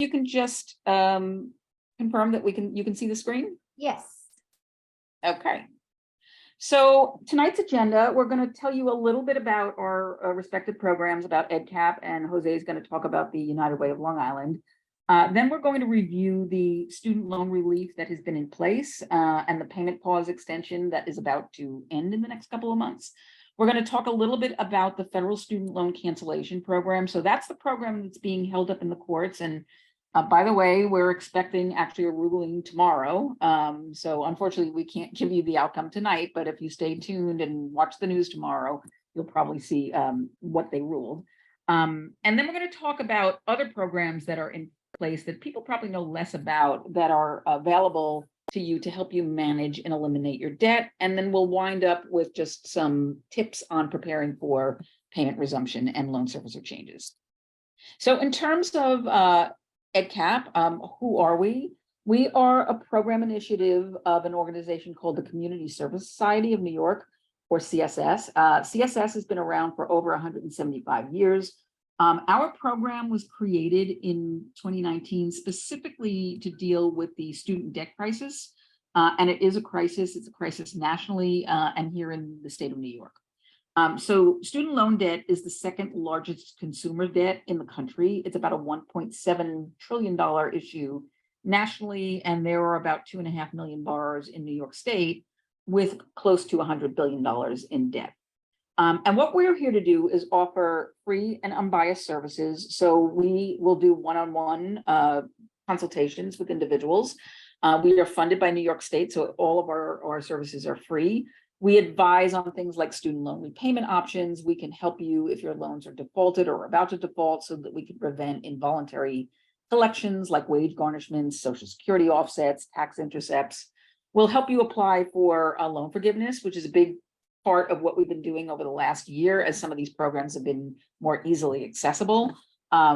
you can just confirm that you can see the screen? Yes. Okay. So tonight's agenda, we're going to tell you a little bit about our respective programs, about EDCAP, and Jose is going to talk about the United Way of Long Island. Then we're going to review the student loan relief that has been in place and the payment pause extension that is about to end in the next couple of months. We're going to talk a little bit about the federal student loan cancellation program. So that's the program that's being held up in the courts. And by the way, we're expecting actually a ruling tomorrow. So unfortunately, we can't give you the outcome tonight, but if you stay tuned and watch the news tomorrow, you'll probably see what they ruled. And then we're going to talk about other programs that are in place that people probably know less about that are available to you to help you manage and eliminate your debt. And then we'll wind up with just some tips on preparing for payment resumption and loan servicer changes. So in terms of EDCAP, who are we? We are a program initiative of an organization called the Community Service Society of New York, or CSS. CSS has been around for over 175 years. Our program was created in 2019 specifically to deal with the student debt crisis. And it is a crisis. It's a crisis nationally and here in the state of New York. So student loan debt is the second largest consumer debt in the country. It's about a $1.7 trillion issue nationally, and there are about 2.5 million borrowers in New York State with close to $100 billion in debt. And what we're here to do is offer free and unbiased services. So we will do one-on-one consultations with individuals. We are funded by New York State, so all of our services are free. We advise on things like student loan repayment options. We can help you if your loans are defaulted or about to default so that we can prevent involuntary collections like wage garnishments, Social Security offsets, tax intercepts. We'll help you apply for a loan forgiveness, which is a big part of what we've been doing over the last year as some of these programs have been more easily accessible.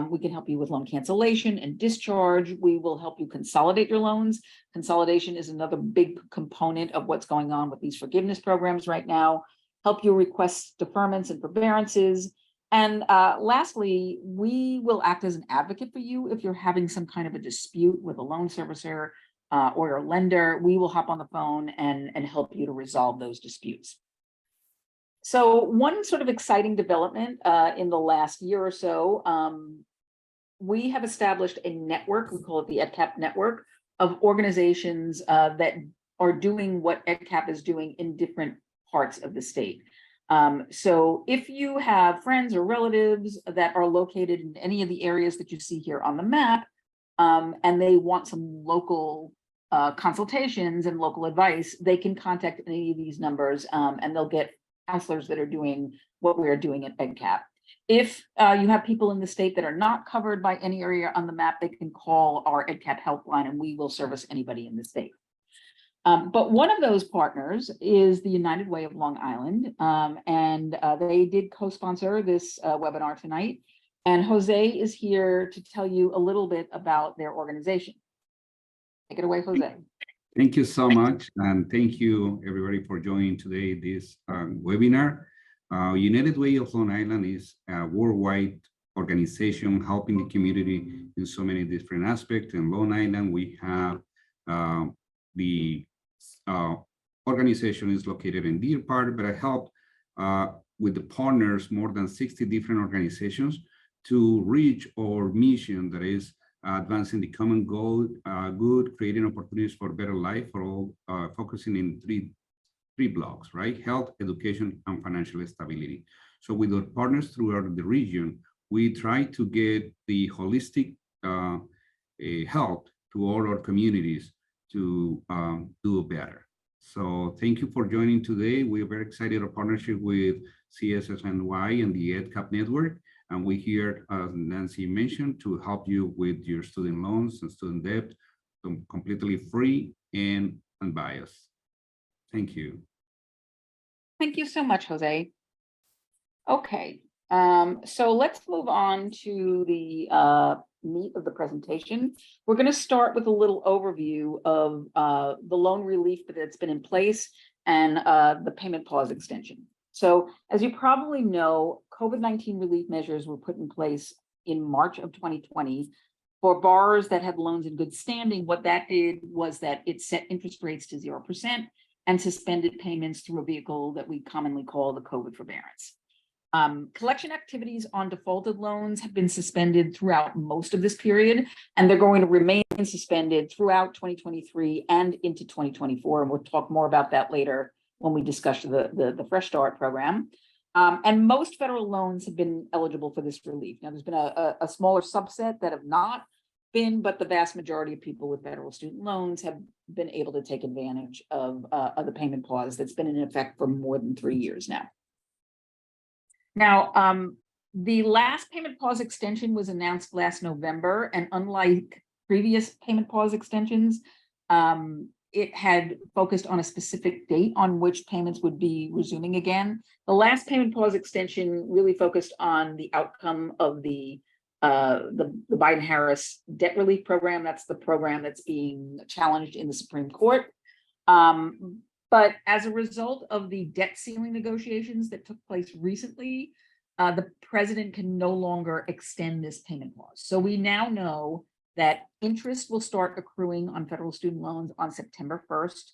We can help you with loan cancellation and discharge. We will help you consolidate your loans. Consolidation is another big component of what's going on with these forgiveness programs right now. Help you request deferments and forbearances. And lastly, we will act as an advocate for you if you're having some kind of a dispute with a loan servicer or your lender. We will hop on the phone and help you to resolve those disputes. So one sort of exciting development in the last year or so, we have established a network, we call it the EDCAP network, of organizations that are doing what EDCAP is doing in different parts of the state. So if you have friends or relatives that are located in any of the areas that you see here on the map, and they want some local consultations and local advice, they can contact any of these numbers and they'll get counselors that are doing what we are doing at EDCAP. If you have people in the state that are not covered by any area on the map, they can call our EDCAP helpline and we will service anybody in the state. But one of those partners is the United Way of Long Island, and they did co-sponsor this webinar tonight. And Jose is here to tell you a little bit about their organization. Take it away, Jose. Thank you so much, and thank you everybody for joining today this webinar. United Way of Long Island is a worldwide organization helping the community in so many different aspects. In Long Island, we have the organization is located in Deer Park, but I help with the partners more than 60 different organizations to reach our mission, that is advancing the common goal, good, creating opportunities for better life for all, focusing in three blocks, right? Health, education, and financial stability. So with our partners throughout the region, we try to get the holistic help to all our communities to do better. So thank you for joining today. We are very excited our partnership with CSSNY and the EDCAP network. And we're here, as Nancy mentioned, to help you with your student loans and student debt, completely free and unbiased. Thank you. Thank you so much, Jose. Okay, so let's move on to the meat of the presentation. We're going to start with a little overview of the loan relief that's been in place and the payment pause extension. So as you probably know, COVID-19 relief measures were put in place in March of 2020 For borrowers that had loans in good standing, what that did was that it set interest rates to 0% and suspended payments through a vehicle that we commonly call the COVID forbearance. Collection activities on defaulted loans have been suspended throughout most of this period, and they're going to remain suspended throughout 2023 and into 2024. And we'll talk more about that later when we discuss the Fresh Start program. And most federal loans have been eligible for this relief. Now, there's been a smaller subset that have not been, but the vast majority of people with federal student loans have been able to take advantage of the payment pause that's been in effect for more than 3 years now. Now, the last payment pause extension was announced last November, and unlike previous payment pause extensions, it had focused on a specific date on which payments would be resuming again. The last payment pause extension really focused on the outcome of the Biden-Harris debt relief program. That's the program that's being challenged in the Supreme Court. But as a result of the debt ceiling negotiations that took place recently, the president can no longer extend this payment pause. So we now know that interest will start accruing on federal student loans on September 1st.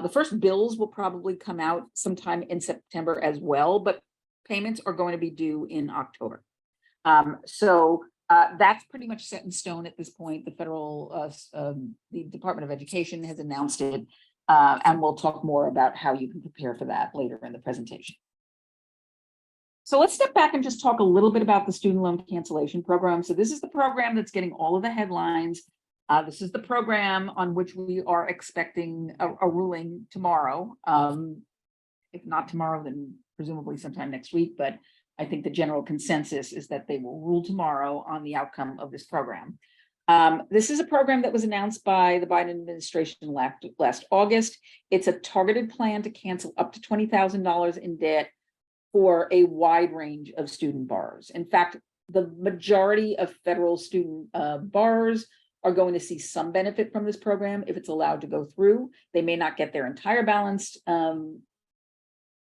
The first bills will probably come out sometime in September as well, but payments are going to be due in October. So that's pretty much set in stone at this point. The Department of Education has announced it. And we'll talk more about how you can prepare for that later in the presentation. So let's step back and just talk a little bit about the student loan cancellation program. So this is the program that's getting all of the headlines. This is the program on which we are expecting a ruling tomorrow. If not tomorrow, then presumably sometime next week. But I think the general consensus is that they will rule tomorrow on the outcome of this program. This is a program that was announced by the Biden administration last August. It's a targeted plan to cancel up to $20,000 in debt for a wide range of student borrowers. In fact, the majority of federal student borrowers are going to see some benefit from this program if it's allowed to go through. They may not get their entire balance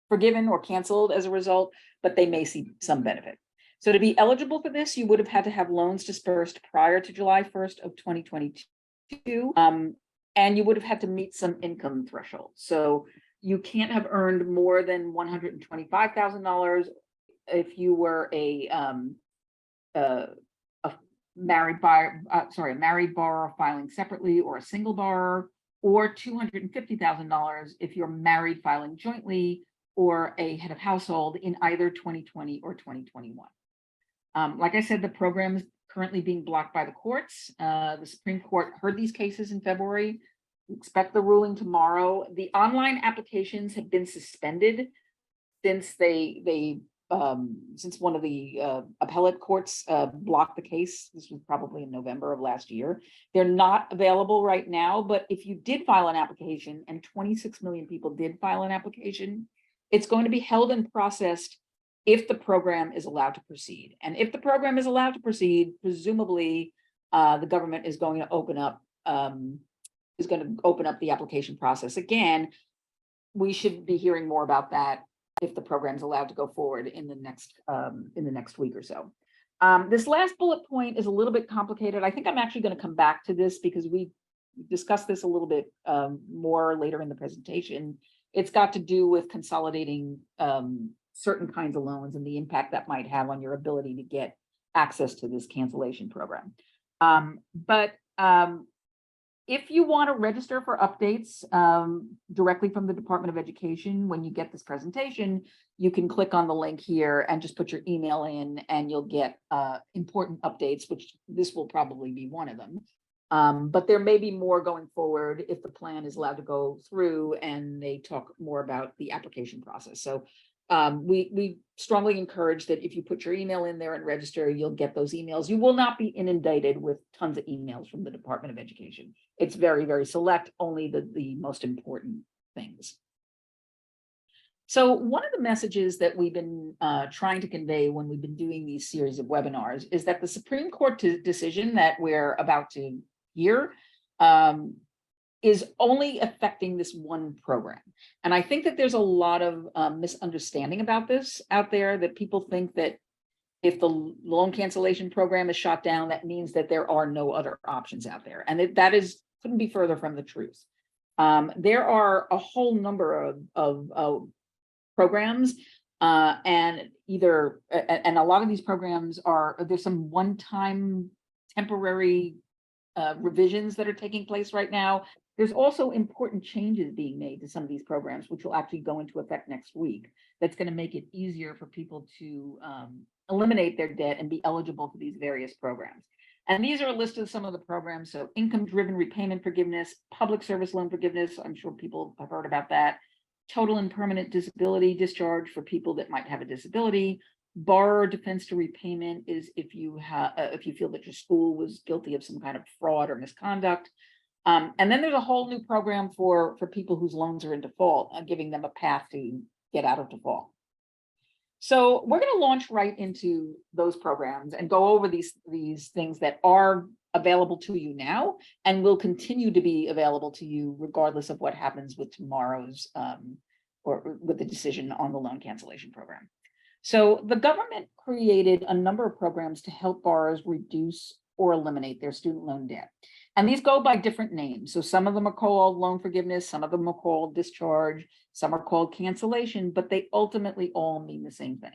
forgiven or canceled as a result, but they may see some benefit. So to be eligible for this, you would have had to have loans dispersed prior to July 1st of 2022, and you would have had to meet some income thresholds. So you can't have earned more than $125,000 if you were a married borrower filing separately, or a single borrower, or $250,000 if you're married filing jointly, or a head of household in either 2020 or 2021. Like I said, the program is currently being blocked by the courts. The Supreme Court heard these cases in February. We expect the ruling tomorrow. The online applications have been suspended since since one of the appellate courts blocked the case. This was probably in November of last year. They're not available right now, but if you did file an application, and 26 million people did file an application, it's going to be held and processed if the program is allowed to proceed. And if the program is allowed to proceed, presumably the government is going to open up the application process again. We should be hearing more about that if the program is allowed to go forward in the next week or so. This last bullet point is a little bit complicated. I think I'm actually going to come back to this because we discussed this a little bit more later in the presentation. It's got to do with consolidating certain kinds of loans and the impact that might have on your ability to get access to this cancellation program. If you want to register for updates directly from the Department of Education, when you get this presentation, you can click on the link here and just put your email in, and you'll get important updates, which this will probably be one of them. But there may be more going forward if the plan is allowed to go through and they talk more about the application process. So we strongly encourage that if you put your email in there and register, you'll get those emails. You will not be inundated with tons of emails from the Department of Education. It's very, very select, only the most important things. So one of the messages that we've been trying to convey when we've been doing these series of webinars is that the Supreme Court decision that we're about to hear is only affecting this one program. And I think that there's a lot of misunderstanding about this out there, that people think that If the loan cancellation program is shot down, that means that there are no other options out there. And that couldn't be further from the truth. There are a whole number of programs, and a lot of these programs there's some one-time temporary revisions that are taking place right now. There's also important changes being made to some of these programs, which will actually go into effect next week. That's going to make it easier for people to eliminate their debt and be eligible for these various programs. And these are a list of some of the programs. So income-driven repayment forgiveness, public service loan forgiveness. I'm sure people have heard about that. Total and permanent disability discharge for people that might have a disability. Borrower defense to repayment is if you feel that your school was guilty of some kind of fraud or misconduct. And then there's a whole new program for people whose loans are in default, giving them a path to get out of default. So we're going to launch right into those programs and go over these things that are available to you now and will continue to be available to you regardless of what happens with tomorrow's or with the decision on the loan cancellation program. So the government created a number of programs to help borrowers reduce or eliminate their student loan debt. And these go by different names. So some of them are called loan forgiveness, some of them are called discharge, some are called cancellation, but they ultimately all mean the same thing.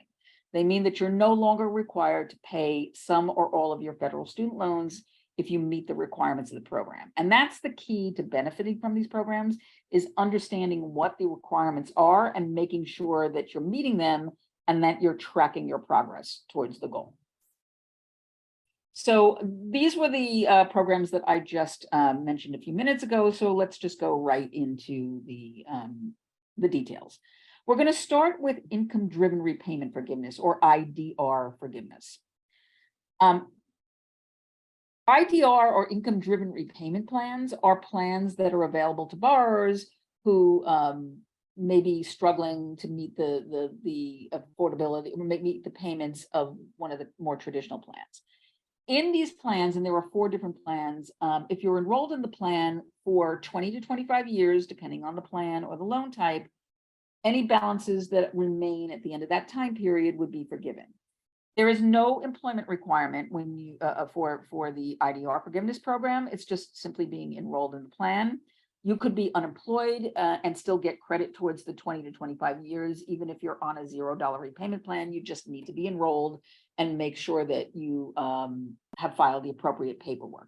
They mean that you're no longer required to pay some or all of your federal student loans if you meet the requirements of the program. And that's the key to benefiting from these programs, is understanding what the requirements are and making sure that you're meeting them and that you're tracking your progress towards the goal. So these were the programs that I just mentioned a few minutes ago. So let's just go right into the details. We're going to start with income-driven repayment forgiveness, or IDR forgiveness. IDR, or income-driven repayment plans, are plans that are available to borrowers who may be struggling to meet the affordability, or meet the payments of one of the more traditional plans. In these plans, and there are 4 different plans, if you're enrolled in the plan for 20 to 25 years, depending on the plan or the loan type, any balances that remain at the end of that time period would be forgiven. There is no employment requirement when you for the IDR forgiveness program. It's just simply being enrolled in the plan. You could be unemployed and still get credit towards the 20 to 25 years, even if you're on a $0 repayment plan. You just need to be enrolled and make sure that you have filed the appropriate paperwork.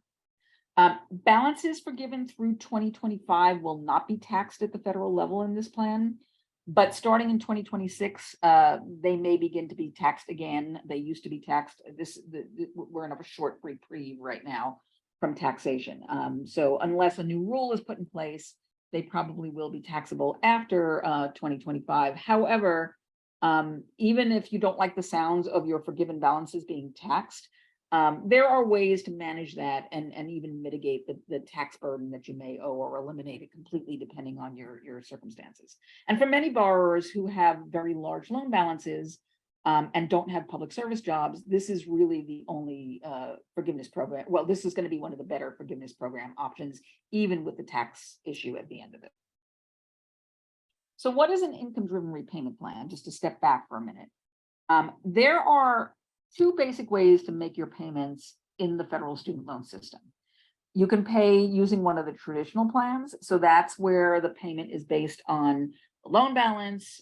Balances forgiven through 2025 will not be taxed at the federal level in this plan, but starting in 2026, they may begin to be taxed again. They used to be taxed. We're in a short reprieve right now from taxation. So unless a new rule is put in place, they probably will be taxable after 2025. However, even if you don't like the sounds of your forgiven balances being taxed, there are ways to manage that and even mitigate the tax burden that you may owe, or eliminate it completely depending on your circumstances. And for many borrowers who have very large loan balances and don't have public service jobs, this is really the only forgiveness program. Well, this is going to be one of the better forgiveness program options, even with the tax issue at the end of it. So what is an income-driven repayment plan? Just to step back for a minute. There are 2 basic ways to make your payments in the federal student loan system. You can pay using one of the traditional plans. So that's where the payment is based on the loan balance,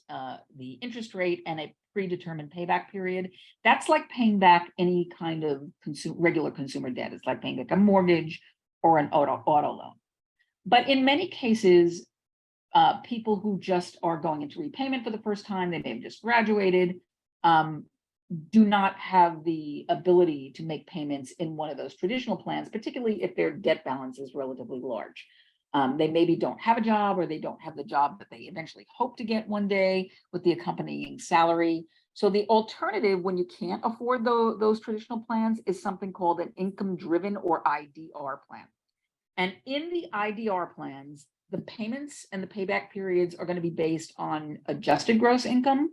the interest rate, and a predetermined payback period. That's like paying back any kind of regular consumer debt. It's like paying back a mortgage or an auto loan. But in many cases, people who just are going into repayment for the first time, they may have just graduated, do not have the ability to make payments in one of those traditional plans, particularly if their debt balance is relatively large. They maybe don't have a job, or they don't have the job that they eventually hope to get one day with the accompanying salary. So the alternative, when you can't afford those traditional plans, is something called an income-driven, or IDR plan. And in the IDR plans, the payments and the payback periods are going to be based on adjusted gross income,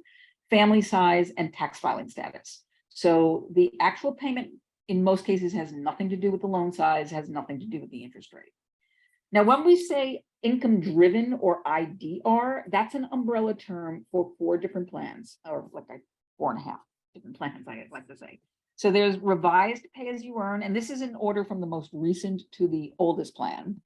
family size, and tax filing status. So the actual payment in most cases has nothing to do with the loan size, has nothing to do with the interest rate. Now, when we say income-driven, or IDR, that's an umbrella term for 4 different plans, or like 4.5. different plans, I like to say. So there's revised pay as you earn, and this is in order from the most recent to the oldest plan.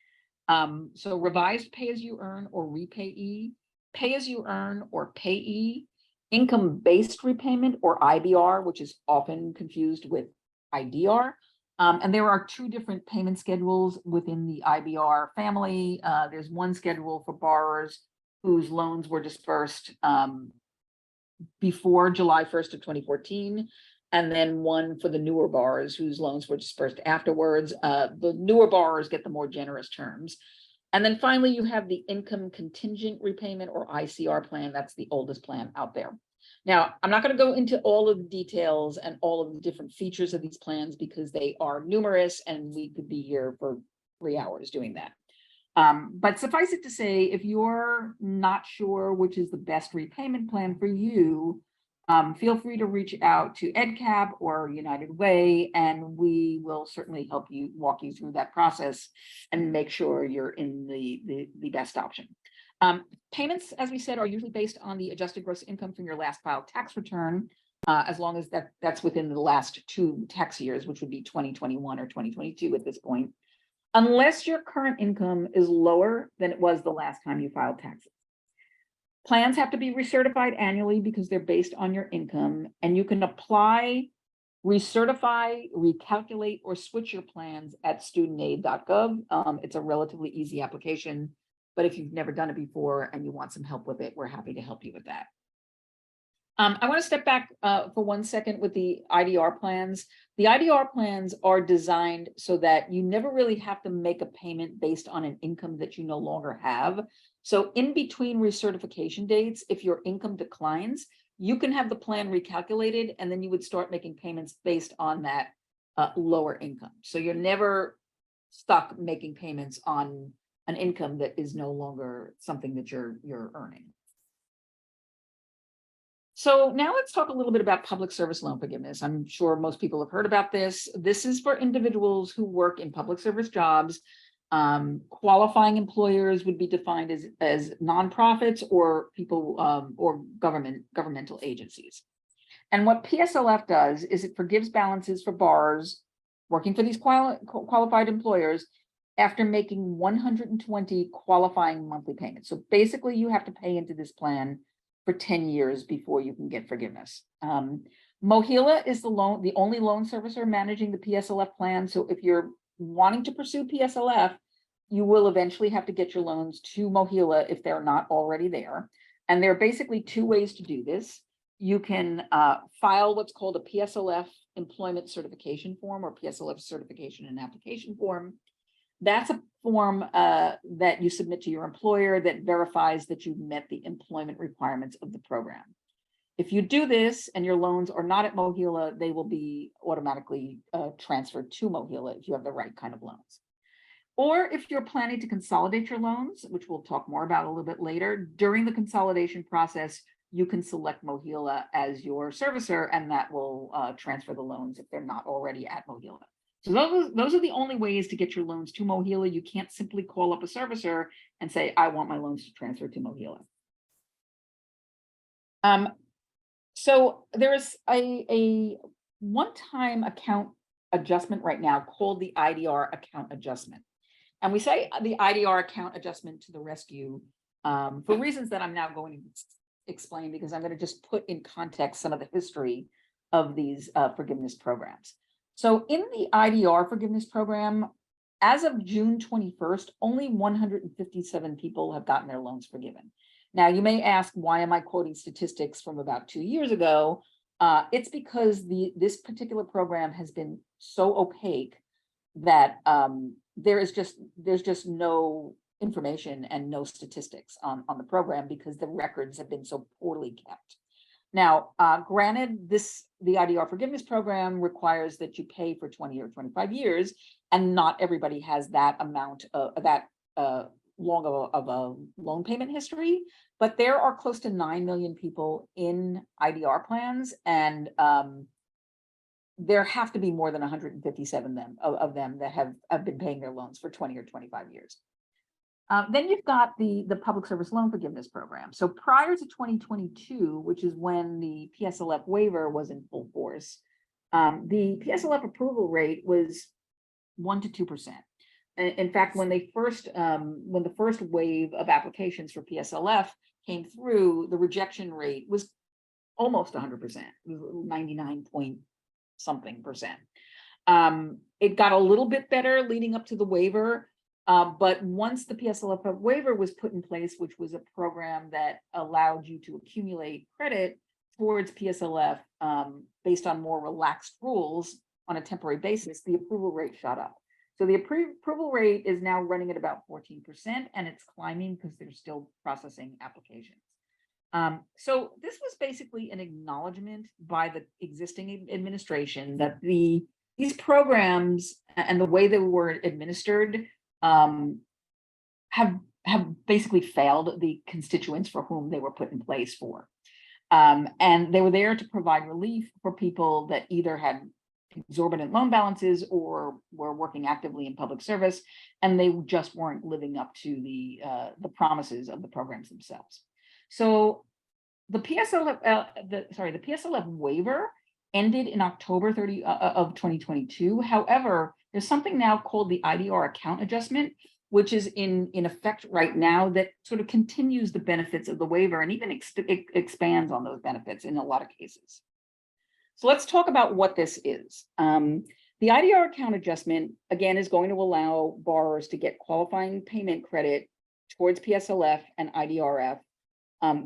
So revised pay as you earn or repayee, pay as you earn or payee, income-based repayment or IBR, which is often confused with IDR. And there are two different payment schedules within the IBR family. There's one schedule for borrowers whose loans were dispersed before July 1st of 2014, and then one for the newer borrowers whose loans were dispersed afterwards. The newer borrowers get the more generous terms. And then finally, you have the income contingent repayment or ICR plan. That's the oldest plan out there. Now, I'm not going to go into all of the details and all of the different features of these plans because they are numerous and we could be here for 3 hours doing that. But suffice it to say, if you're not sure which is the best repayment plan for you, feel free to reach out to EDCAP or United Way, and we will certainly help you walk you through that process and make sure you're in the best option. Payments, as we said, are usually based on the adjusted gross income from your last filed tax return, as long as that's within the last 2 tax years, which would be 2021 or 2022 at this point, unless your current income is lower than it was the last time you filed taxes. Plans have to be recertified annually because they're based on your income, and you can apply, recertify, recalculate, or switch your plans at studentaid.gov. It's a relatively easy application, but if you've never done it before and you want some help with it, we're happy to help you with that. I want to step back for 1 second with the IDR plans. The IDR plans are designed so that you never really have to make a payment based on an income that you no longer have. So in between recertification dates, if your income declines, you can have the plan recalculated, and then you would start making payments based on that lower income. So you're never stuck making payments on an income that is no longer something that you're earning. So now let's talk a little bit about public service loan forgiveness. I'm sure most people have heard about this. This is for individuals who work in public service jobs. Qualifying employers would be defined as nonprofits or people or governmental agencies. And what PSLF does is it forgives balances for borrowers working for these qualified employers after making 120 qualifying monthly payments. So basically you have to pay into this plan for 10 years before you can get forgiveness. MOHELA is the only loan servicer managing the PSLF plan. So if you're wanting to pursue PSLF, you will eventually have to get your loans to MOHELA if they're not already there. And there are basically 2 ways to do this. You can file what's called a PSLF employment certification form or PSLF certification and application form. That's a form that you submit to your employer that verifies that you've met the employment requirements of the program. If you do this and your loans are not at MOHELA, they will be automatically transferred to MOHELA if you have the right kind of loans. Or if you're planning to consolidate your loans, which we'll talk more about a little bit later, during the consolidation process, you can select MOHELA as your servicer, and that will transfer the loans if they're not already at MOHELA. So those are the only ways to get your loans to MOHELA. You can't simply call up a servicer and say, I want my loans to transfer to MOHELA. So there is a one-time account adjustment right now called the IDR account adjustment. And we say the IDR account adjustment to the rescue for reasons that I'm now going to explain, because I'm going to just put in context some of the history of these forgiveness programs. So in the IDR forgiveness program, as of June 21st, only 157 people have gotten their loans forgiven. Now, you may ask, why am I quoting statistics from about 2 years ago? It's because this particular program has been so opaque that there's just no information and no statistics on the program because the records have been so poorly kept. Now, granted, the IDR forgiveness program requires that you pay for 20 or 25 years, and not everybody has that amount of long of a loan payment history, but there are close to 9 million people in IDR plans, and there have to be more than 157 of them that have been paying their loans for 20 or 25 years. Then you've got the Public Service Loan Forgiveness Program. So prior to 2022, which is when the PSLF waiver was in full force, the PSLF approval rate was 1 to 2%. In fact, when the first wave of applications for PSLF came through, the rejection rate was almost 100%, 99 point something percent. It got a little bit better leading up to the waiver. But once the PSLF waiver was put in place, which was a program that allowed you to accumulate credit towards PSLF based on more relaxed rules on a temporary basis, the approval rate shot up. So the approval rate is now running at about 14%, and it's climbing because they're still processing applications. So this was basically an acknowledgement by the existing administration that these programs and the way they were administered have basically failed the constituents for whom they were put in place for. And they were there to provide relief for people that either had exorbitant loan balances or were working actively in public service, and they just weren't living up to the promises of the programs themselves. So the PSLF waiver ended in October 30 of 2022. However, there's something now called the IDR account adjustment, which is in effect right now that sort of continues the benefits of the waiver and even expands on those benefits in a lot of cases. So let's talk about what this is. The IDR account adjustment, again, is going to allow borrowers to get qualifying payment credit towards PSLF and IDRF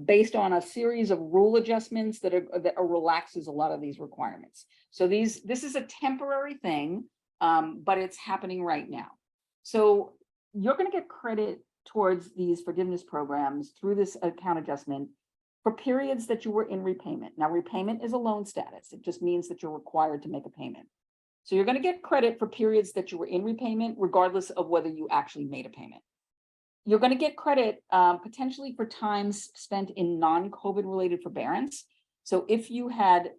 based on a series of rule adjustments that relaxes a lot of these requirements. So this is a temporary thing, but it's happening right now. So you're going to get credit towards these forgiveness programs through this account adjustment for periods that you were in repayment. Now, repayment is a loan status. It just means that you're required to make a payment. So you're going to get credit for periods that you were in repayment, regardless of whether you actually made a payment. You're going to get credit potentially for times spent in non-COVID related forbearance. So if you had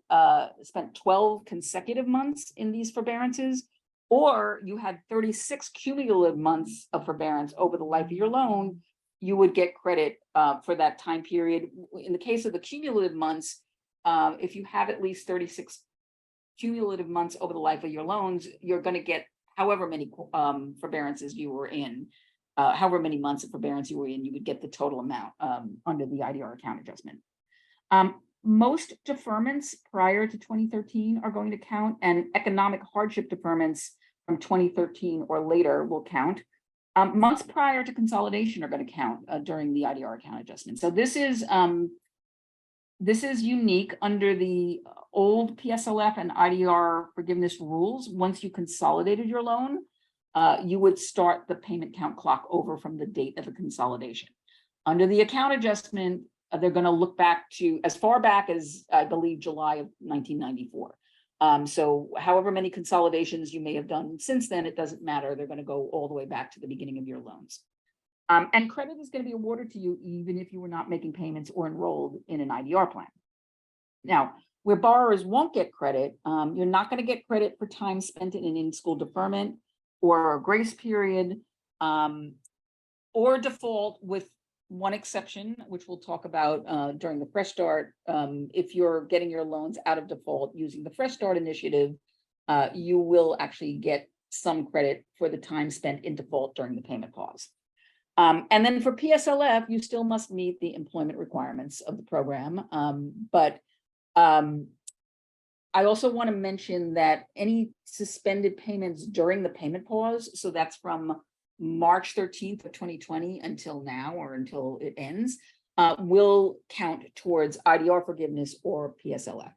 spent 12 consecutive months in these forbearances, or you had 36 cumulative months of forbearance over the life of your loan, you would get credit for that time period. In the case of the cumulative months, if you have at least 36 cumulative months over the life of your loans, you're going to get however many forbearances you were in. However many months of forbearance you were in, you would get the total amount under the IDR account adjustment. Most deferments prior to 2013 are going to count, and economic hardship deferments from 2013 or later will count. Months prior to consolidation are going to count during the IDR account adjustment. So this is unique under the old PSLF and IDR forgiveness rules. Once you consolidated your loan, you would start the payment count clock over from the date of the consolidation. Under the account adjustment, they're going to look back to as far back as, I believe, July of 1994. So however many consolidations you may have done since then, it doesn't matter. They're going to go all the way back to the beginning of your loans. And credit is going to be awarded to you even if you were not making payments or enrolled in an IDR plan. Now, where borrowers won't get credit, you're not going to get credit for time spent in an in-school deferment or a grace period, or default, with one exception, which we'll talk about during the Fresh Start. If you're getting your loans out of default using the Fresh Start initiative, you will actually get some credit for the time spent in default during the payment pause. And then for PSLF, you still must meet the employment requirements of the program. But I also want to mention that any suspended payments during the payment pause, so that's from March 13th of 2020 until now, or until it ends, will count towards IDR forgiveness or PSLF.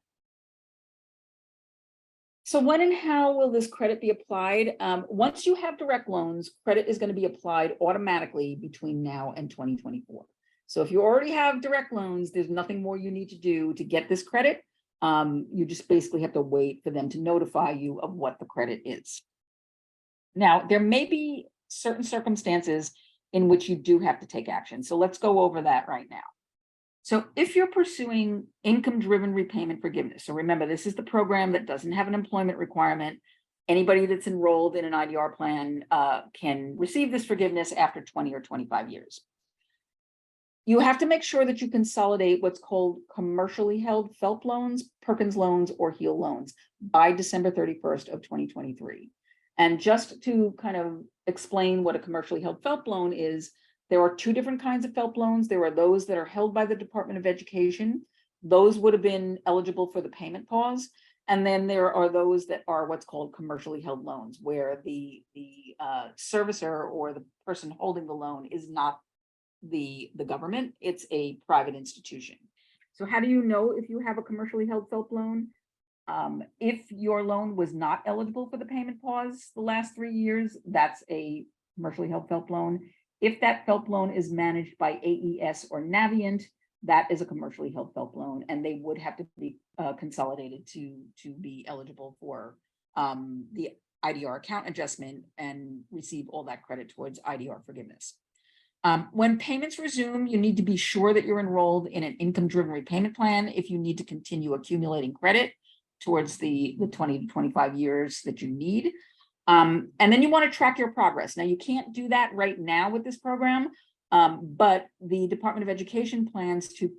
So when and how will this credit be applied? Once you have direct loans, credit is going to be applied automatically between now and 2024. So if you already have direct loans, there's nothing more you need to do to get this credit. You just basically have to wait for them to notify you of what the credit is. Now, there may be certain circumstances in which you do have to take action. So let's go over that right now. So if you're pursuing income-driven repayment forgiveness, so remember, this is the program that doesn't have an employment requirement. Anybody that's enrolled in an IDR plan can receive this forgiveness after 20 or 25 years. You have to make sure that you consolidate what's called commercially held FFELP loans, Perkins loans, or HEAL loans by December 31st of 2023. And just to kind of explain what a commercially held FFELP loan is, there are two different kinds of FFELP loans. There are those that are held by the Department of Education. Those would have been eligible for the payment pause. And then there are those that are what's called commercially held loans, where the servicer or the person holding the loan is not the government, it's a private institution. So how do you know if you have a commercially held FFELP loan? If your loan was not eligible for the payment pause the last 3 years, that's a commercially held FFELP loan. If that FFELP loan is managed by AES or Navient, that is a commercially held FFELP loan, and they would have to be consolidated to be eligible for the IDR account adjustment and receive all that credit towards IDR forgiveness. When payments resume, you need to be sure that you're enrolled in an income-driven repayment plan if you need to continue accumulating credit towards the 20 to 25 years that you need. And then you want to track your progress. Now, you can't do that right now with this program, but the Department of Education plans to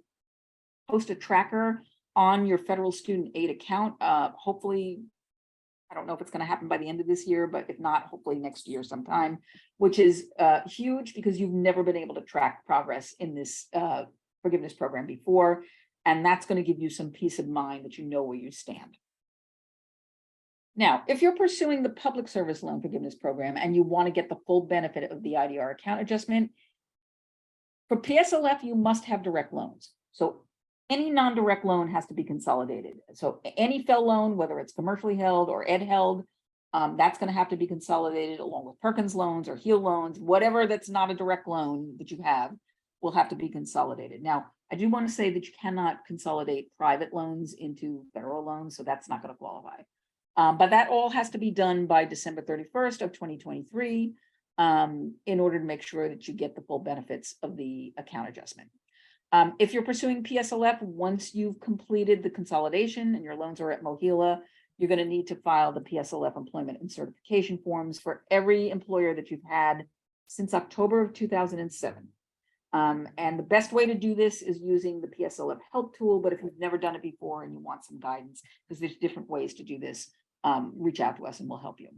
post a tracker on your federal student aid account. Hopefully, I don't know if it's going to happen by the end of this year, but if not, hopefully next year sometime, which is huge because you've never been able to track progress in this forgiveness program before. And that's going to give you some peace of mind that you know where you stand. Now, if you're pursuing the public service loan forgiveness program and you want to get the full benefit of the IDR account adjustment, for PSLF, you must have direct loans. So any non-direct loan has to be consolidated. So any FFEL loan, whether it's commercially held or ed held, that's going to have to be consolidated along with Perkins loans or HEAL loans. Whatever that's not a direct loan that you have will have to be consolidated. Now, I do want to say that you cannot consolidate private loans into federal loans, so that's not going to qualify. But that all has to be done by December 31st of 2023 in order to make sure that you get the full benefits of the account adjustment. If you're pursuing PSLF, once you've completed the consolidation and your loans are at MOHELA, you're going to need to file the PSLF employment and certification forms for every employer that you've had since October of 2007. And the best way to do this is using the PSLF help tool, but if you've never done it before and you want some guidance, because there's different ways to do this, reach out to us and we'll help you.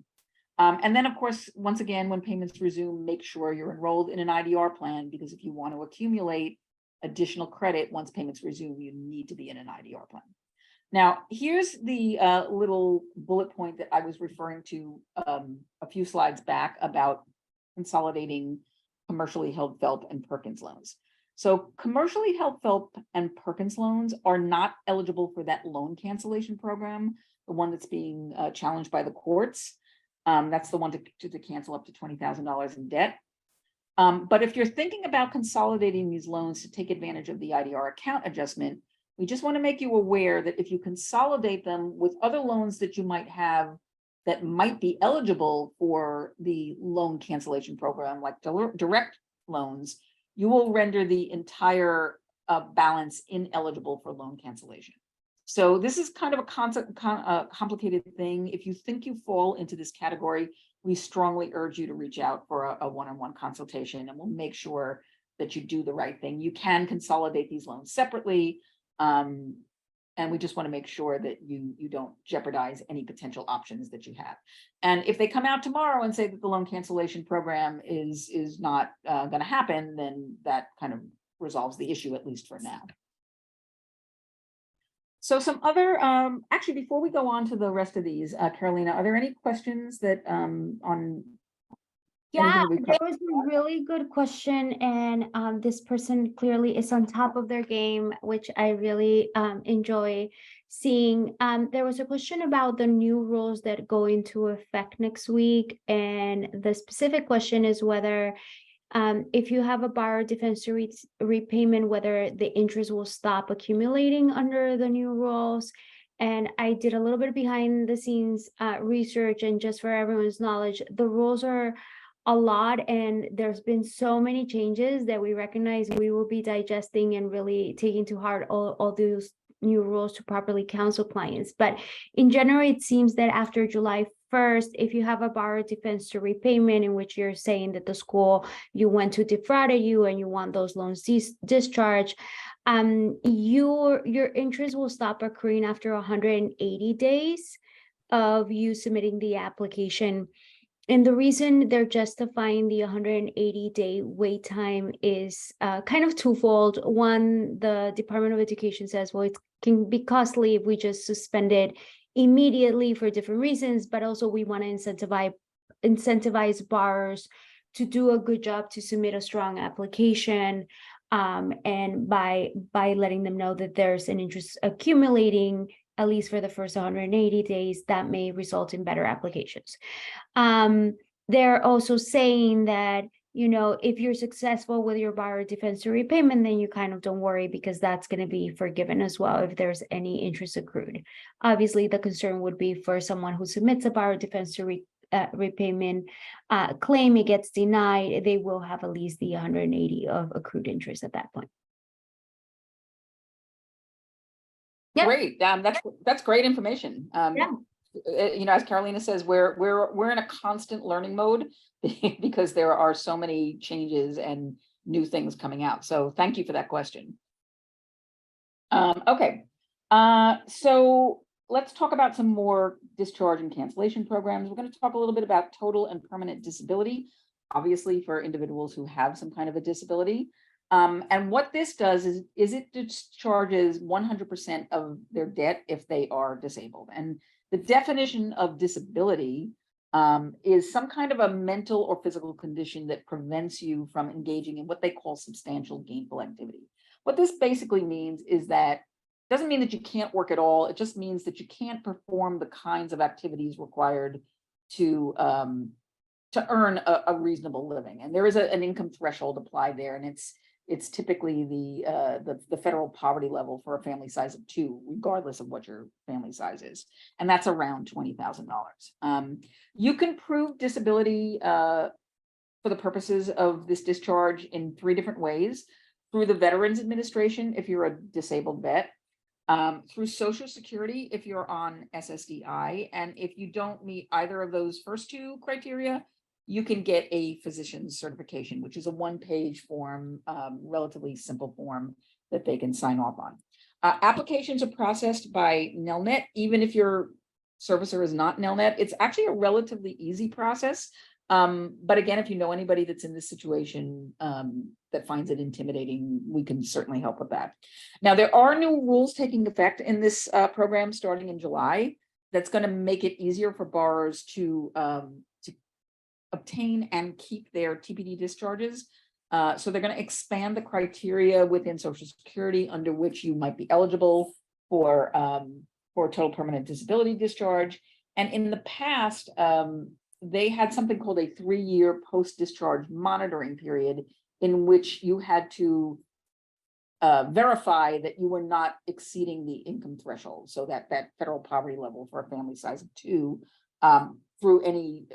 And then, of course, once again, when payments resume, make sure you're enrolled in an IDR plan, because if you want to accumulate additional credit once payments resume, you need to be in an IDR plan. Now, here's the little bullet point that I was referring to a few slides back about consolidating commercially held FFELP and Perkins loans. So commercially held FFELP and Perkins loans are not eligible for that loan cancellation program, the one that's being challenged by the courts. That's the one to cancel up to $20,000 in debt. But if you're thinking about consolidating these loans to take advantage of the IDR account adjustment, we just want to make you aware that if you consolidate them with other loans that you might have that might be eligible for the loan cancellation program, like direct loans, you will render the entire balance ineligible for loan cancellation. So this is kind of a complicated thing. If you think you fall into this category, we strongly urge you to reach out for a one-on-one consultation, and we'll make sure that you do the right thing. You can consolidate these loans separately, and we just want to make sure that you don't jeopardize any potential options that you have. And if they come out tomorrow and say that the loan cancellation program is not going to happen, then that kind of resolves the issue, at least for now. So some other, actually, before we go on to the rest of these, Carolina, are there any questions that on? Yeah, there was a really good question, and this person clearly is on top of their game, which I really enjoy seeing. There was a question about the new rules that go into effect next week, and the specific question is whether if you have a borrower defense to repayment, whether the interest will stop accumulating under the new rules. And I did a little bit behind the scenes research, and just for everyone's knowledge, the rules are a lot, and there's been so many changes that we recognize we will be digesting and really taking to heart all those new rules to properly counsel clients. But in general, it seems that after July First, if you have a borrower defense to repayment in which you're saying that the school you went to defrauded you and you want those loans discharged, your interest will stop accruing after 180 days of you submitting the application. And the reason they're justifying the 180-day wait time is kind of twofold. One, the Department of Education says, well, it can be costly if we just suspend it immediately for different reasons, but also we want to incentivize borrowers to do a good job to submit a strong application. And by letting them know that there's an interest accumulating, at least for the first 180 days, that may result in better applications. They're also saying that, if you're successful with your borrower defense to repayment, then you kind of don't worry because that's going to be forgiven as well if there's any interest accrued. Obviously, the concern would be for someone who submits a borrower defense to repayment claim, it gets denied, they will have at least the 180 of accrued interest at that point. Yep. Great. That's great information. Yeah. As Carolina says, we're in a constant learning mode because there are so many changes and new things coming out. So thank you for that question. Okay. So let's talk about some more discharge and cancellation programs. We're going to talk a little bit about total and permanent disability, obviously for individuals who have some kind of a disability. And what this does is it discharges 100% of their debt if they are disabled. And the definition of disability is some kind of a mental or physical condition that prevents you from engaging in what they call substantial gainful activity. What this basically means is that doesn't mean that you can't work at all. It just means that you can't perform the kinds of activities required to earn a reasonable living. And there is an income threshold applied there, and it's typically the federal poverty level for a family size of 2, regardless of what your family size is, and that's around $20,000. You can prove disability for the purposes of this discharge in 3 different ways: through the Veterans Administration if you're a disabled vet, through Social Security if you're on SSDI, and if you don't meet either of those first 2 criteria, you can get a physician's certification, which is a 1-page form, relatively simple form that they can sign off on. Applications are processed by Nelnet, even if your servicer is not Nelnet. It's actually a relatively easy process. But again, if you know anybody that's in this situation that finds it intimidating, we can certainly help with that. Now, there are new rules taking effect in this program starting in July that's going to make it easier for borrowers to obtain and keep their TPD discharges. So they're going to expand the criteria within Social Security under which you might be eligible for total permanent disability discharge. And in the past, they had something called a 3-year post-discharge monitoring period in which you had to verify that you were not exceeding the income threshold, so that federal poverty level for a family size of 2, through any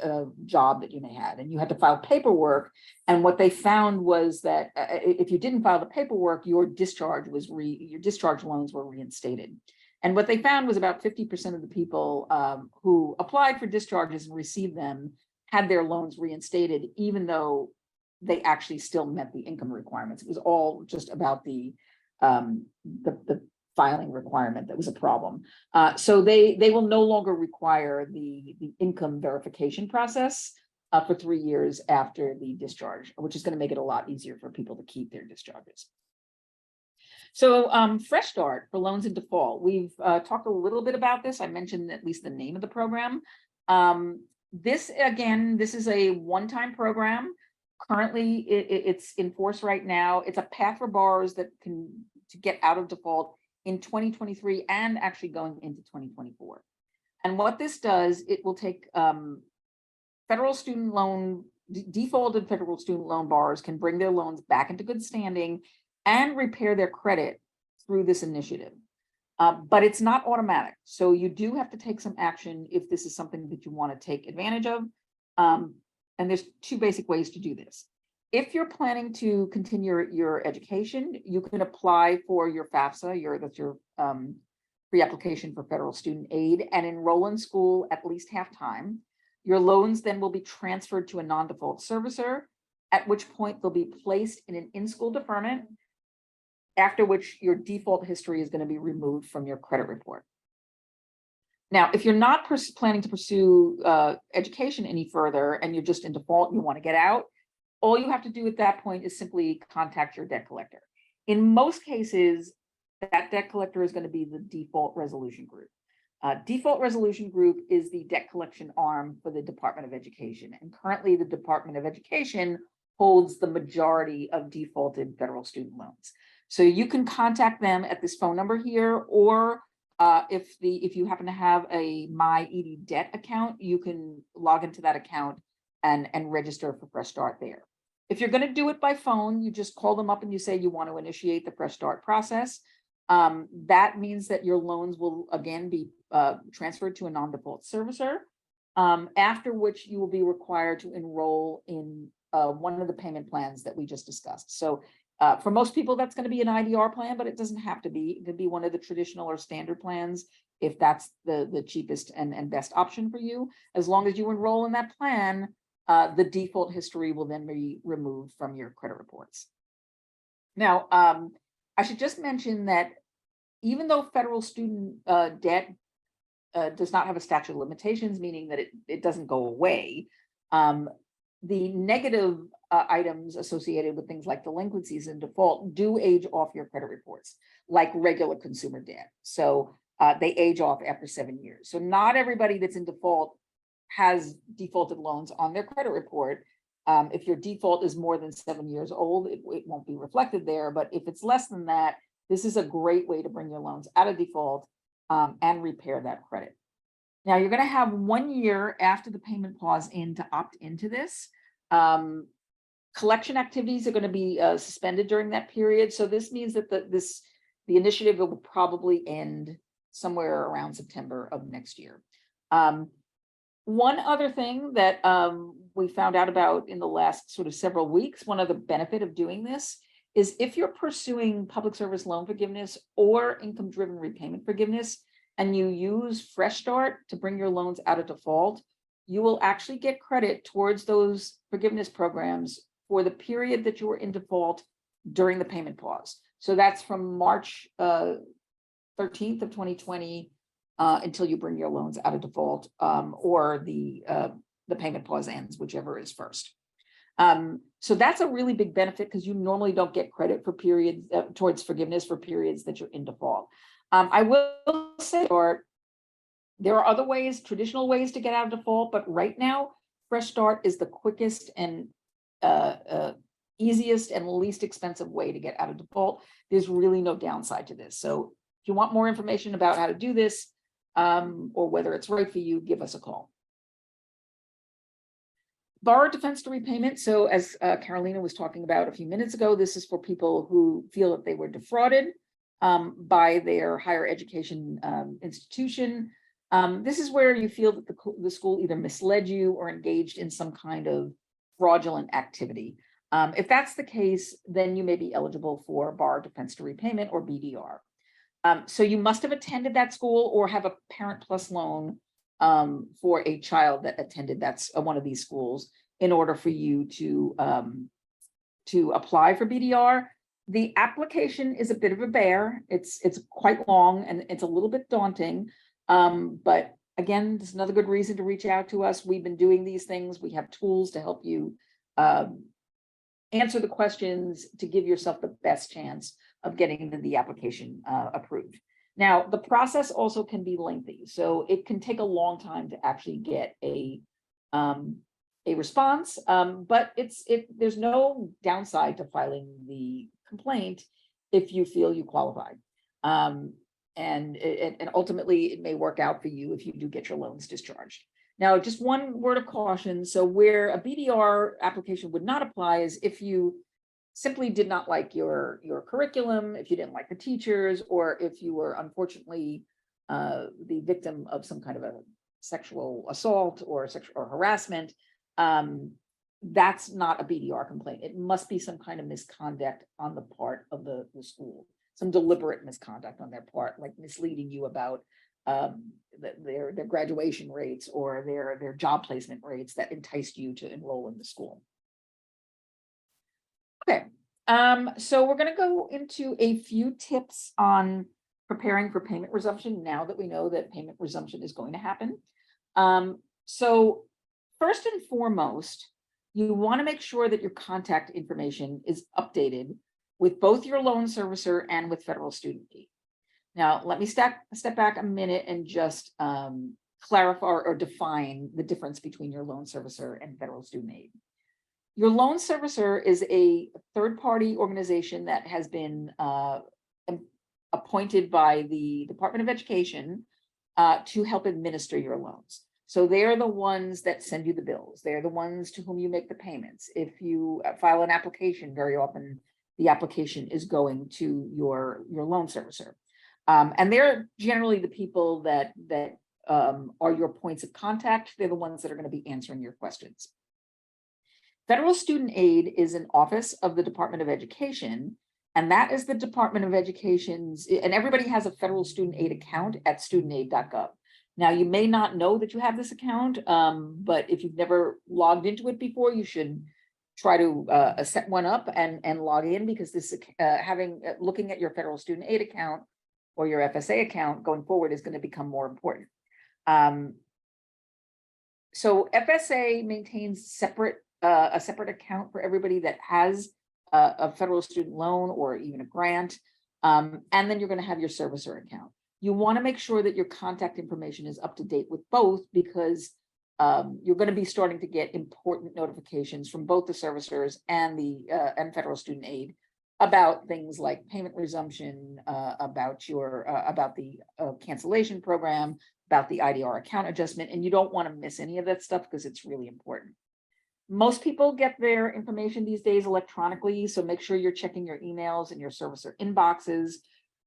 job that you may have, and you had to file paperwork. And what they found was that if you didn't file the paperwork, your discharge loans were reinstated. And what they found was about 50% of the people who applied for discharges and received them had their loans reinstated, even though they actually still met the income requirements. It was all just about the filing requirement that was a problem. So they will no longer require the income verification process for 3 years after the discharge, which is going to make it a lot easier for people to keep their discharges. So Fresh Start for loans in default. We've talked a little bit about this. I mentioned at least the name of the program. This is a one-time program. Currently, it's in force right now. It's a path for borrowers that to get out of default in 2023 and actually going into 2024. And what this does, it will take defaulted federal student loan borrowers can bring their loans back into good standing and repair their credit through this initiative. But it's not automatic. So you do have to take some action if this is something that you want to take advantage of. And there's 2 basic ways to do this. If you're planning to continue your education, you can apply for your FAFSA, that's your pre-application for federal student aid and enroll in school at least half-time. Your loans then will be transferred to a non-default servicer, at which point they'll be placed in an in-school deferment, after which your default history is going to be removed from your credit report. Now, if you're not planning to pursue education any further and you're just in default and you want to get out, all you have to do at that point is simply contact your debt collector. In most cases, that debt collector is going to be the default resolution group. Default resolution group is the debt collection arm for the Department of Education. And currently the Department of Education holds the majority of defaulted federal student loans. So you can contact them at this phone number here, or if you happen to have a MyEDDebt account, you can log into that account and register for Fresh Start there. If you're going to do it by phone, you just call them up and you say you want to initiate the Fresh Start process. That means that your loans will again be transferred to a non-default servicer, after which you will be required to enroll in one of the payment plans that we just discussed. So for most people, that's going to be an IDR plan, but it doesn't have to be. It could be one of the traditional or standard plans if that's the cheapest and best option for you. As long as you enroll in that plan, the default history will then be removed from your credit reports. Now, I should just mention that even though federal student debt does not have a statute of limitations, meaning that it doesn't go away, the negative items associated with things like delinquencies and default do age off your credit reports, like regular consumer debt. So they age off after 7 years. So not everybody that's in default has defaulted loans on their credit report. If your default is more than 7 years old, it won't be reflected there. But if it's less than that, this is a great way to bring your loans out of default and repair that credit. Now, you're going to have 1 year after the payment pause to opt into this. Collection activities are going to be suspended during that period. So this means that the initiative will probably end somewhere around September of next year. One other thing that we found out about in the last sort of several weeks, one other benefit of doing this is if you're pursuing public service loan forgiveness or income-driven repayment forgiveness, and you use Fresh Start to bring your loans out of default, you will actually get credit towards those forgiveness programs for the period that you were in default during the payment pause. So that's from March 13th of 2020 until you bring your loans out of default, or the payment pause ends, whichever is first. So that's a really big benefit because you normally don't get credit for periods towards forgiveness for periods that you're in default. I will say there are other ways, traditional ways to get out of default, but right now, Fresh Start is the quickest and easiest and least expensive way to get out of default. There's really no downside to this. So if you want more information about how to do this, or whether it's right for you, give us a call. Borrower defense to repayment. So as Carolina was talking about a few minutes ago, this is for people who feel that they were defrauded by their higher education institution. This is where you feel that the school either misled you or engaged in some kind of fraudulent activity. If that's the case, then you may be eligible for borrower defense to repayment, or BDR. So you must have attended that school or have a Parent Plus loan for a child that attended one of these schools in order for you to apply for BDR. The application is a bit of a bear. It's quite long and it's a little bit daunting. But again, this is another good reason to reach out to us. We've been doing these things. We have tools to help you answer the questions to give yourself the best chance of getting the application approved. Now, the process also can be lengthy, so it can take a long time to actually get a response, but there's no downside to filing the complaint if you feel you qualify. And ultimately, it may work out for you if you do get your loans discharged. Now, just one word of caution. So where a BDR application would not apply is if you simply did not like your curriculum, if you didn't like the teachers, or if you were unfortunately the victim of some kind of a sexual assault or sexual harassment. That's not a BDR complaint. It must be some kind of misconduct on the part of the school. some deliberate misconduct on their part, like misleading you about their graduation rates or their job placement rates that enticed you to enroll in the school. Okay, so we're going to go into a few tips on preparing for payment resumption now that we know that payment resumption is going to happen. So first and foremost, you want to make sure that your contact information is updated with both your loan servicer and with federal student aid. Now, let me step back a minute and just clarify or define the difference between your loan servicer and federal student aid. Your loan servicer is a third-party organization that has been appointed by the Department of Education to help administer your loans. So they're the ones that send you the bills. They're the ones to whom you make the payments. If you file an application, very often the application is going to your loan servicer. And they're generally the people that are your points of contact. They're the ones that are going to be answering your questions. Federal Student Aid is an office of the Department of Education, and that is the Department of Education's, and everybody has a federal student aid account at studentaid.gov. Now, you may not know that you have this account, but if you've never logged into it before, you should try to set one up and log in, because this looking at your federal student aid account or your FSA account going forward is going to become more important. So FSA maintains a separate account for everybody that has a federal student loan or even a grant. And then you're going to have your servicer account. You want to make sure that your contact information is up to date with both, because you're going to be starting to get important notifications from both the servicers and and federal student aid about things like payment resumption, about the cancellation program, about the IDR account adjustment, and you don't want to miss any of that stuff because it's really important. Most people get their information these days electronically, so make sure you're checking your emails and your servicer inboxes.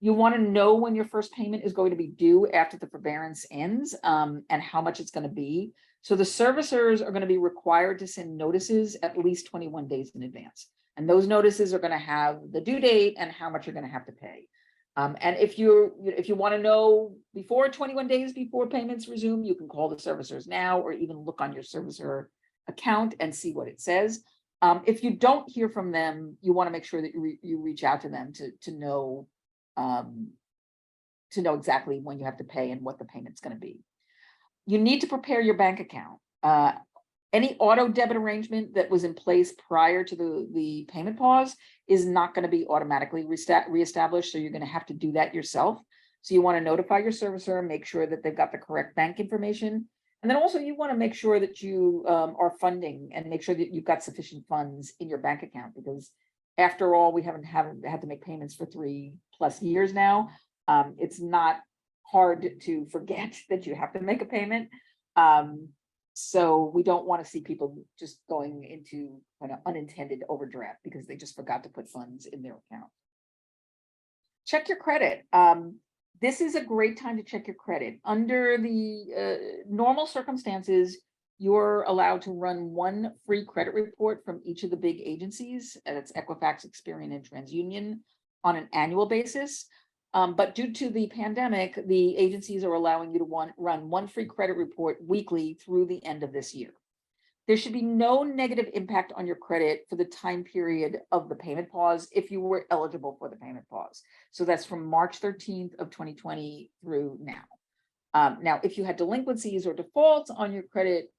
You want to know when your first payment is going to be due after the forbearance ends, and how much it's going to be. So the servicers are going to be required to send notices at least 21 days in advance. And those notices are going to have the due date and how much you're going to have to pay. And if you want to know before 21 days before payments resume, you can call the servicers now, or even look on your servicer account and see what it says. If you don't hear from them, you want to make sure that you reach out to them to know exactly when you have to pay and what the payment's going to be. You need to prepare your bank account. Any auto debit arrangement that was in place prior to the payment pause is not going to be automatically reestablished. So you're going to have to do that yourself. So you want to notify your servicer, make sure that they've got the correct bank information. And then also you want to make sure that you are funding and make sure that you've got sufficient funds in your bank account, because after all, we haven't had to make payments for 3+ years now. It's not hard to forget that you have to make a payment. So we don't want to see people just going into an unintended overdraft because they just forgot to put funds in their account. Check your credit. This is a great time to check your credit. Under the normal circumstances, you're allowed to run one free credit report from each of the big agencies, and it's Equifax, Experian, and TransUnion, on an annual basis. But due to the pandemic, the agencies are allowing you to run one free credit report weekly through the end of this year. There should be no negative impact on your credit for the time period of the payment pause if you were eligible for the payment pause. So that's from March 13th of 2020 through now. Now, if you had delinquencies or defaults on your credit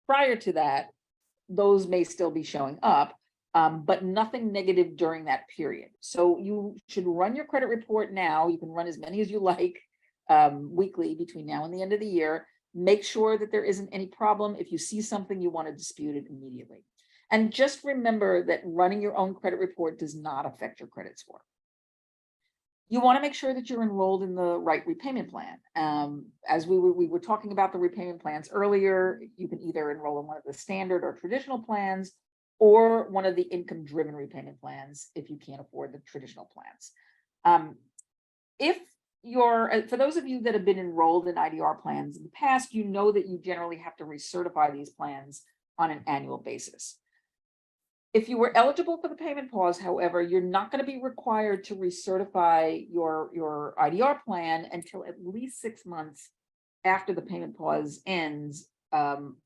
prior to that, those may still be showing up, but nothing negative during that period. So you should run your credit report now. You can run as many as you like weekly between now and the end of the year. Make sure that there isn't any problem. If you see something, you want to dispute it immediately. And just remember that running your own credit report does not affect your credit score. You want to make sure that you're enrolled in the right repayment plan. As we were talking about the repayment plans earlier, you can either enroll in one of the standard or traditional plans, or one of the income-driven repayment plans if you can't afford the traditional plans. For those of you that have been enrolled in IDR plans in the past, you know that you generally have to recertify these plans on an annual basis. If you were eligible for the payment pause, however, you're not going to be required to recertify your IDR plan until at least 6 months after the payment pause ends,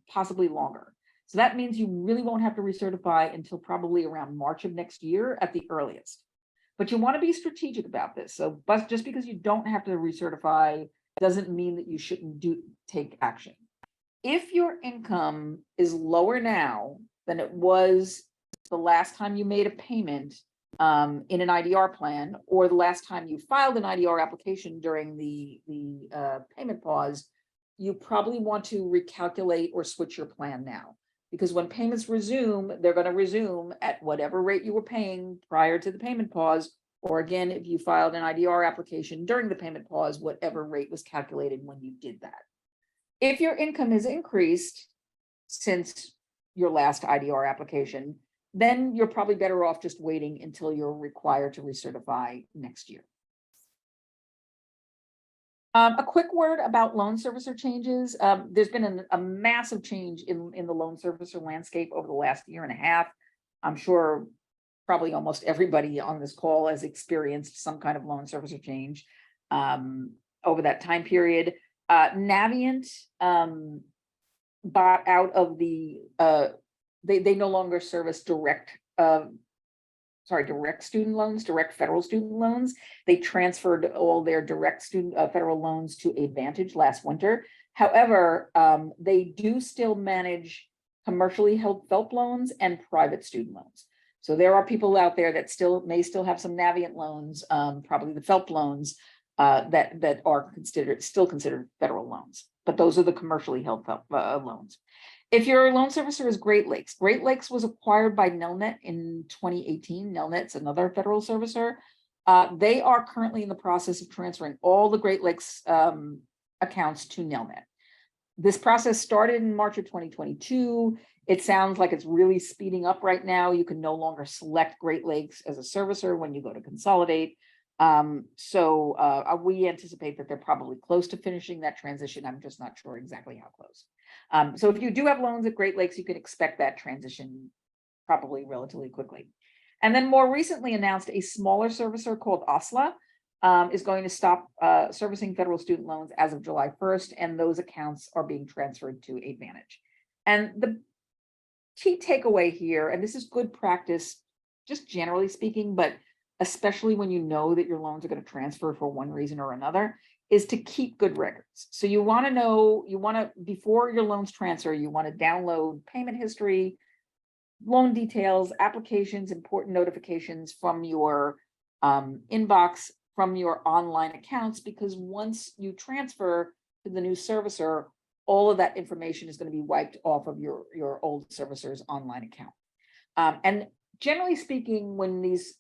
possibly longer. So that means you really won't have to recertify until probably around March of next year at the earliest. But you want to be strategic about this. So, but just because you don't have to recertify doesn't mean that you shouldn't take action. If your income is lower now than it was the last time you made a payment in an IDR plan, or the last time you filed an IDR application during the payment pause, you probably want to recalculate or switch your plan now. Because when payments resume, they're going to resume at whatever rate you were paying prior to the payment pause, or again, if you filed an IDR application during the payment pause, whatever rate was calculated when you did that. If your income has increased since your last IDR application, then you're probably better off just waiting until you're required to recertify next year. A quick word about loan servicer changes. There's been a massive change in the loan servicer landscape over the last year and a half. I'm sure probably almost everybody on this call has experienced some kind of loan servicer change over that time period. Navient bought out of the, they no longer service direct student loans, direct federal student loans. They transferred all their direct student federal loans to Advantage last winter. However, they do still manage commercially held FFELP loans and private student loans. So there are people out there that may still have some Navient loans, probably the FFELP loans that are still considered federal loans, but those are the commercially held loans. If your loan servicer is Great Lakes was acquired by Nelnet in 2018. Nelnet's another federal servicer. They are currently in the process of transferring all the Great Lakes accounts to Nelnet. This process started in March of 2022. It sounds like it's really speeding up right now. You can no longer select Great Lakes as a servicer when you go to consolidate. So we anticipate that they're probably close to finishing that transition. I'm just not sure exactly how close. So if you do have loans at Great Lakes, you can expect that transition probably relatively quickly. And then more recently announced, a smaller servicer called Osla is going to stop servicing federal student loans as of July 1st, and those accounts are being transferred to Advantage. And the key takeaway here, and this is good practice, just generally speaking, but especially when you know that your loans are going to transfer for one reason or another, is to keep good records. So you want to know, before your loans transfer, you want to download payment history, loan details, applications, important notifications from your inbox, from your online accounts, because once you transfer to the new servicer, all of that information is going to be wiped off of your old servicer's online account. And generally speaking, when these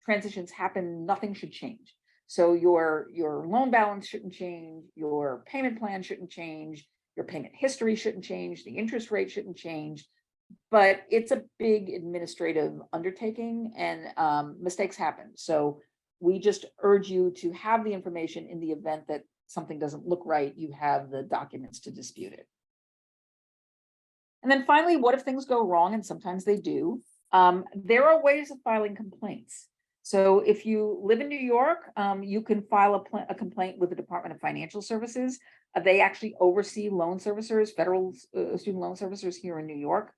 transitions happen, nothing should change. So your loan balance shouldn't change, your payment plan shouldn't change, your payment history shouldn't change, the interest rate shouldn't change, but it's a big administrative undertaking and mistakes happen. So we just urge you to have the information in the event that something doesn't look right, you have the documents to dispute it. And then finally, what if things go wrong? And sometimes they do. There are ways of filing complaints. So if you live in New York, you can file a complaint with the Department of Financial Services. They actually oversee loan servicers, federal student loan servicers here in New York.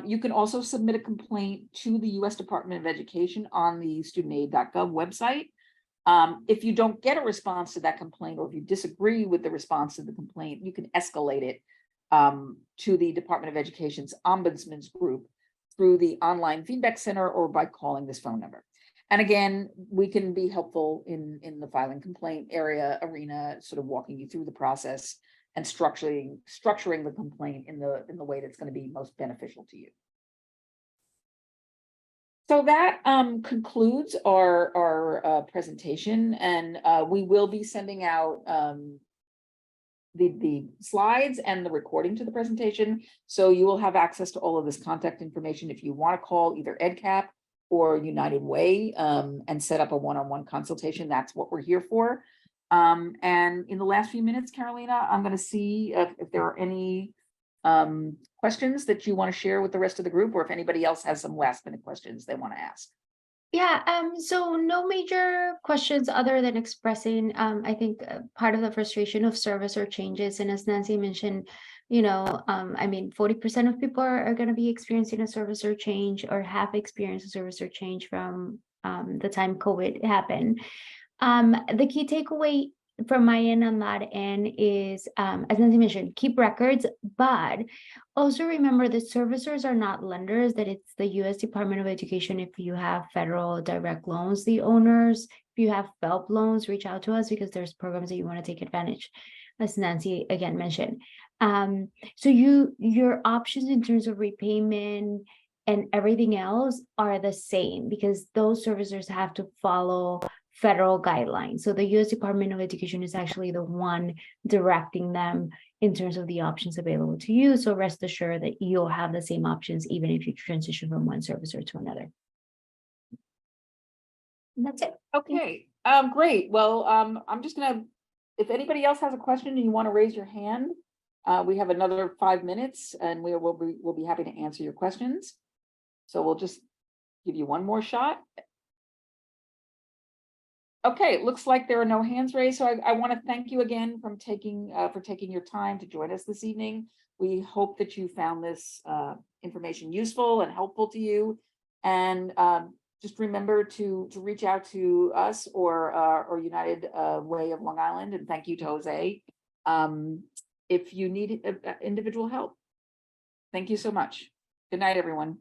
You can also submit a complaint to the U.S. Department of Education on the studentaid.gov website. If you don't get a response to that complaint, or if you disagree with the response to the complaint, you can escalate it to the Department of Education's Ombudsman's group through the online feedback center or by calling this phone number. And again, we can be helpful in the filing complaint arena, sort of walking you through the process and structuring the complaint in the way that's going to be most beneficial to you. So that concludes our presentation, and we will be sending out the slides and the recording to the presentation. So you will have access to all of this contact information if you want to call either EDCAP or United Way and set up a one-on-one consultation. That's what we're here for. And in the last few minutes, Carolina, I'm going to see if there are any questions that you want to share with the rest of the group, or if anybody else has some last minute questions they want to ask? Yeah, so no major questions other than expressing, I think part of the frustration of servicer changes. And as Nancy mentioned, you know, I mean, 40% of people are going to be experiencing a servicer change or have experienced a servicer change from the time COVID happened. The key takeaway from my end on that end is, as Nancy mentioned, keep records, but also remember that servicers are not lenders, that it's the U.S. Department of Education. If you have federal direct loans, the owners, if you have FFELP loans, reach out to us because there's programs that you want to take advantage, as Nancy again mentioned. So your options in terms of repayment and everything else are the same because those servicers have to follow federal guidelines. So the U.S. Department of Education is actually the one directing them in terms of the options available to you. So rest assured that you'll have the same options even if you transition from one servicer to another. And that's it. Okay, great. Well, I'm just gonna, if anybody else has a question and you want to raise your hand, we have another 5 minutes and we'll be happy to answer your questions. So we'll just give you one more shot. Okay, it looks like there are no hands raised. So I want to thank you again for taking your time to join us this evening. We hope that you found this information useful and helpful to you. And just remember to reach out to us or United Way of Long Island. And thank you to Jose if you need individual help. Thank you so much. Good night, everyone.